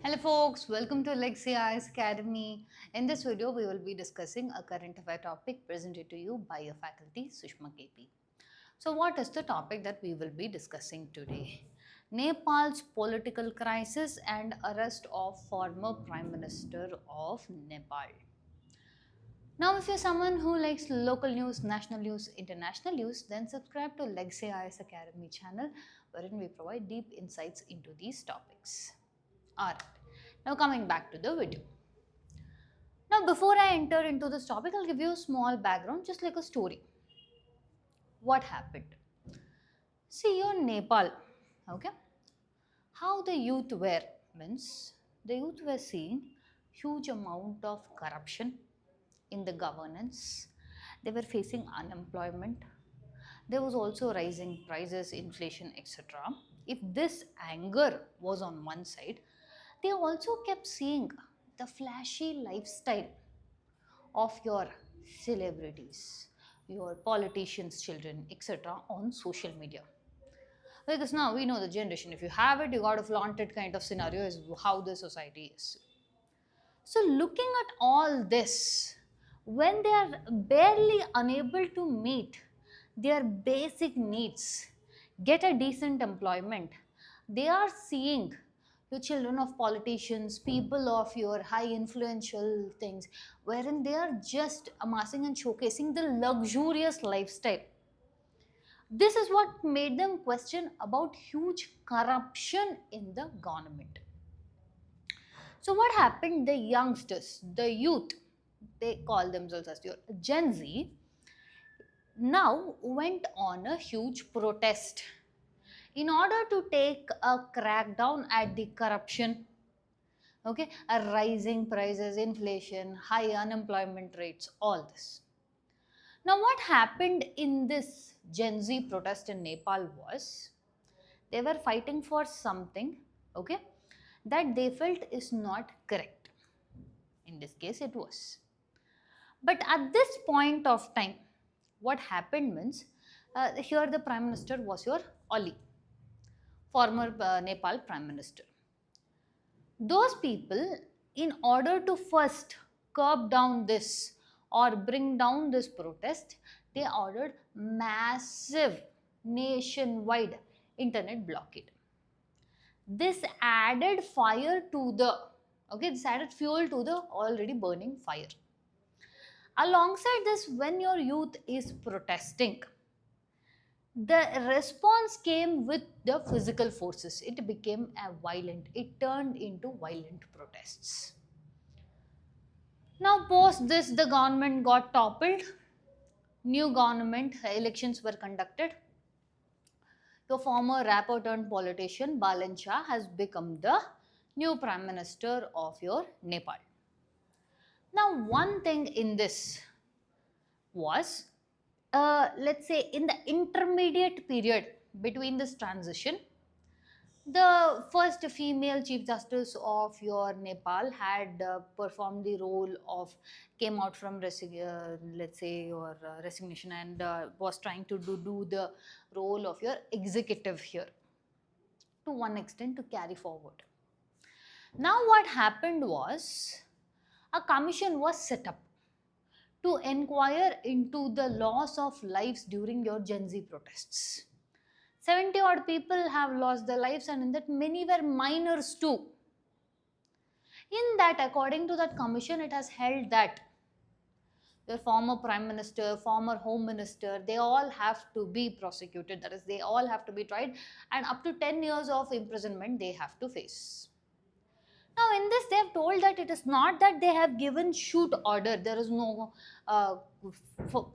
Hello folks, welcome to Lexi's Academy. In this video, we will be discussing a current affair topic presented to you by your faculty Sushma KP. So what is the topic that we will be discussing today? Nepal's political crisis and arrest of former Prime Minister of Nepal. Now, if you're someone who likes local news, national news, international news, then subscribe to Lexi's Academy channel, wherein we provide deep insights into these topics. Alright, now coming back to the video. Now, before I enter into this topic, I'll give you a small background, just like a story. What happened? See, you're in Nepal, okay? How the youth were, means the youth were seeing huge amount of corruption in the governance. They were facing unemployment. There was also rising prices, inflation, etc. If this anger was on one side, they also kept seeing the flashy lifestyle of your celebrities, your politicians' children, etc. on social media. Because now we know the generation, if you have it, you got a flaunted kind of scenario is how the society is. So looking at all this, when they are barely unable to meet their basic needs, get a decent employment, they are seeing your children of politicians, people of your high influential things, wherein they are just amassing and showcasing the luxurious lifestyle. This is what made them question about huge corruption in the government. So what happened? The youngsters, the youth, they call themselves as your Gen Z, now went on a huge protest in order to take a crackdown at the corruption, okay, a rising prices, inflation, high unemployment rates, all this. Now what happened in this Gen Z protest in Nepal was they were fighting for something, okay, that they felt is not correct. In this case it was. But at this point of time, what happened means, here the Prime Minister was your Oli, former Nepal Prime Minister. Those people, in order to first curb down this or bring down this protest, they ordered massive nationwide internet blockade. This added fire to the, okay, this added fuel to the already burning fire. Alongside this, when your youth is protesting, the response came with the physical forces. It became it turned into violent protests. Now, post this, the government got toppled. New government elections were conducted. The former rapper turned politician Balen Shah has become the new Prime Minister of your Nepal. Now, one thing in this was, let's say in the intermediate period between this transition, the first female Chief Justice of your Nepal had performed the role of, came out from let's say your resignation and was trying to do the role of your executive here to one extent to carry forward. Now what happened was, a commission was set up to inquire into the loss of lives during your Gen Z protests. 70 odd people have lost their lives, and in that many were minors too. In that, according to that commission, it has held that the former Prime Minister, former Home Minister, they all have to be prosecuted. That is, they all have to be tried, and up to 10 years of imprisonment they have to face. Now, in this, they have told that it is not that they have given shoot order. There is no,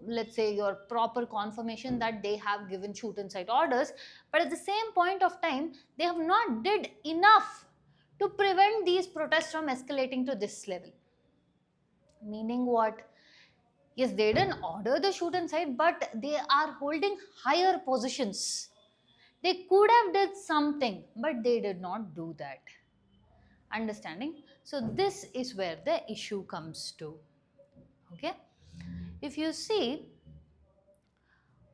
let's say, your proper confirmation that they have given shoot inside orders. But at the same point of time, they have not did enough to prevent these protests from escalating to this level. Meaning what? Yes, they didn't order the shoot inside, but they are holding higher positions. They could have did something, but they did not do that. Understanding? So this is where the issue comes to. Okay, if you see,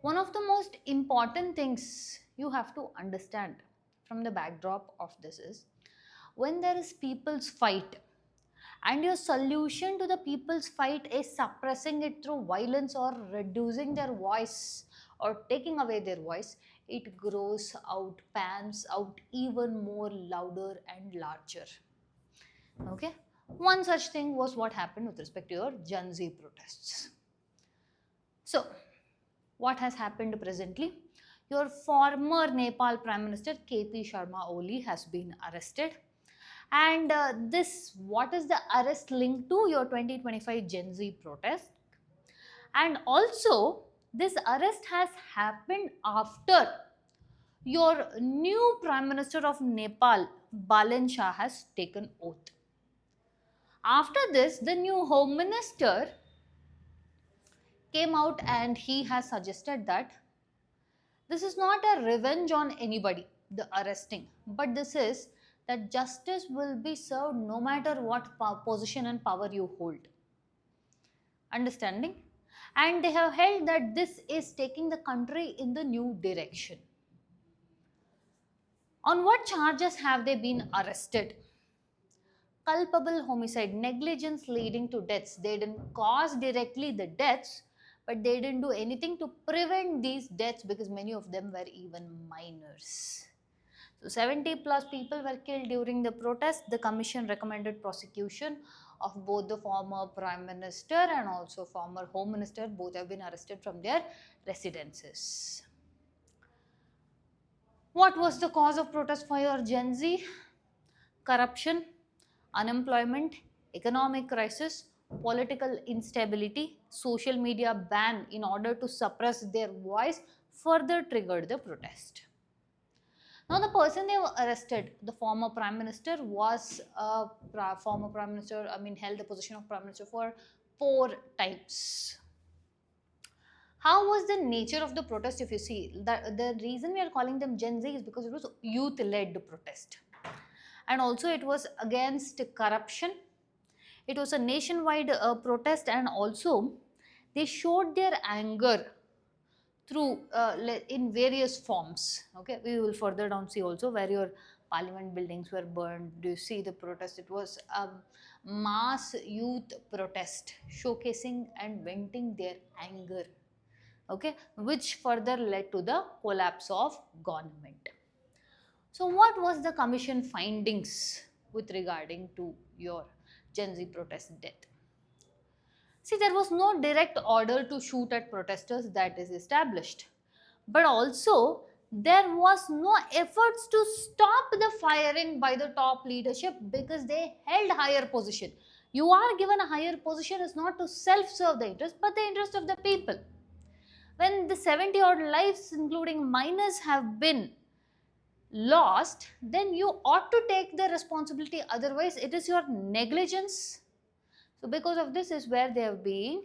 one of the most important things you have to understand from the backdrop of this is, when there is people's fight and your solution to the people's fight is suppressing it through violence or reducing their voice or taking away their voice, it grows out, pans out even more louder and larger. Okay, one such thing was what happened with respect to your Gen Z protests. So, what has happened presently? Your former Nepal Prime Minister KP Sharma Oli has been arrested. And what is the arrest linked to your 2025 Gen Z protest? And also, this arrest has happened after your new Prime Minister of Nepal, Balen Shah, has taken oath. After this, the new Home Minister came out and he has suggested that this is not a revenge on anybody, the arresting, but this is that justice will be served no matter what position and power you hold. Understanding? And they have held that this is taking the country in the new direction. On what charges have they been arrested? Culpable homicide, negligence leading to deaths. They didn't cause directly the deaths, but they didn't do anything to prevent these deaths because many of them were even minors. So 70 plus people were killed during the protest. The commission recommended prosecution of both the former Prime Minister and also former Home Minister. Both have been arrested from their residences. What was the cause of protest for your Gen Z? Corruption, unemployment, economic crisis, political instability, social media ban in order to suppress their voice further triggered the protest. Now, the person they were arrested, the former Prime Minister, was held the position of Prime Minister for 4 times. How was the nature of the protest? If you see, the reason we are calling them Gen Z is because it was youth-led protest. And also it was against corruption. It was a nationwide protest, and also they showed their anger through in various forms. Okay, we will further down see also where your parliament buildings were burned. Do you see the protest? It was a mass youth protest showcasing and venting their anger, okay, which further led to the collapse of government. So what was the commission findings with regarding to your Gen Z protest death? See, there was no direct order to shoot at protesters, that is established. But also, there was no efforts to stop the firing by the top leadership because they held higher position. You are given a higher position is not to self-serve the interest, but the interest of the people. When the 70 odd lives, including minors, have been lost, then you ought to take the responsibility. Otherwise, it is your negligence. So, because of this is where they have been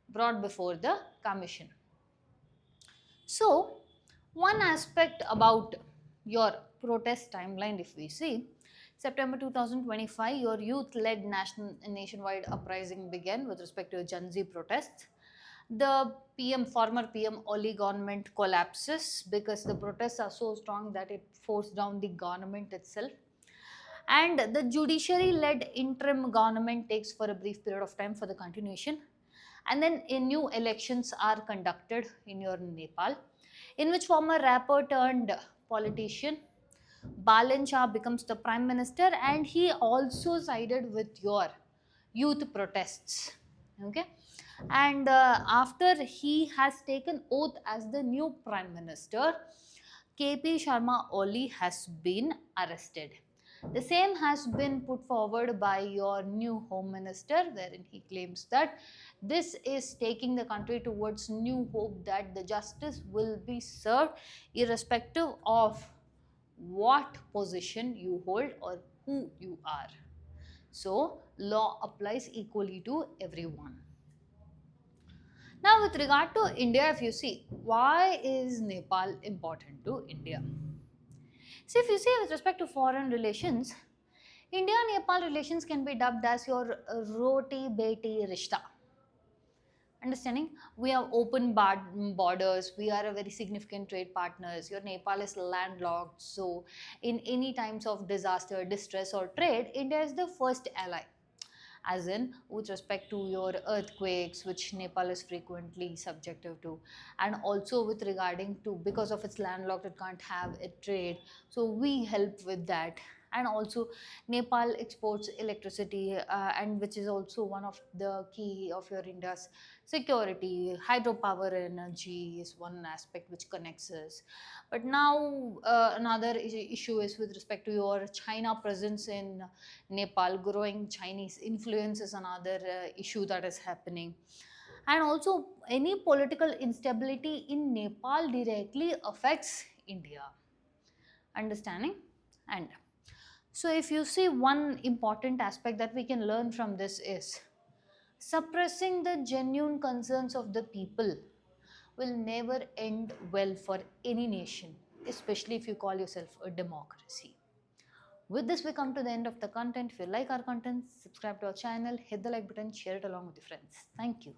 brought before the commission. So, one aspect about your protest timeline, if we see, September 2025, your youth-led nationwide uprising began with respect to Gen Z protests. The former PM Oli government collapses because the protests are so strong that it forced down the government itself. And the judiciary-led interim government takes for a brief period of time for the continuation. And then new elections are conducted in your Nepal, in which former rapper turned politician Balen Shah becomes the Prime Minister, and he also sided with your youth protests. Okay. And after he has taken oath as the new Prime Minister, KP Sharma Oli has been arrested. The same has been put forward by your new Home Minister, wherein he claims that this is taking the country towards new hope, that the justice will be served irrespective of what position you hold or who you are. So, law applies equally to everyone. Now, with regard to India, if you see, why is Nepal important to India? See, if you see with respect to foreign relations, India-Nepal relations can be dubbed as your roti beti rishta. Understanding, we have open borders, we are a very significant trade partners. Your Nepal is landlocked, so in any times of disaster, distress, or trade, India is the first ally, as in with respect to your earthquakes, which Nepal is frequently subjective to, and also with regarding to, because of its landlocked, it can't have a trade, so we help with that. And also Nepal exports electricity, and which is also one of the key of your India's security. Hydropower energy is one aspect which connects us. But now another issue is with respect to your China presence in Nepal. Growing Chinese influence is another issue that is happening. And also, any political instability in Nepal directly affects India. Understanding? And so, if you see, one important aspect that we can learn from this is suppressing the genuine concerns of the people will never end well for any nation, especially if you call yourself a democracy. With this, we come to the end of the content. If you like our content, subscribe to our channel, hit the like button, share it along with your friends. Thank you.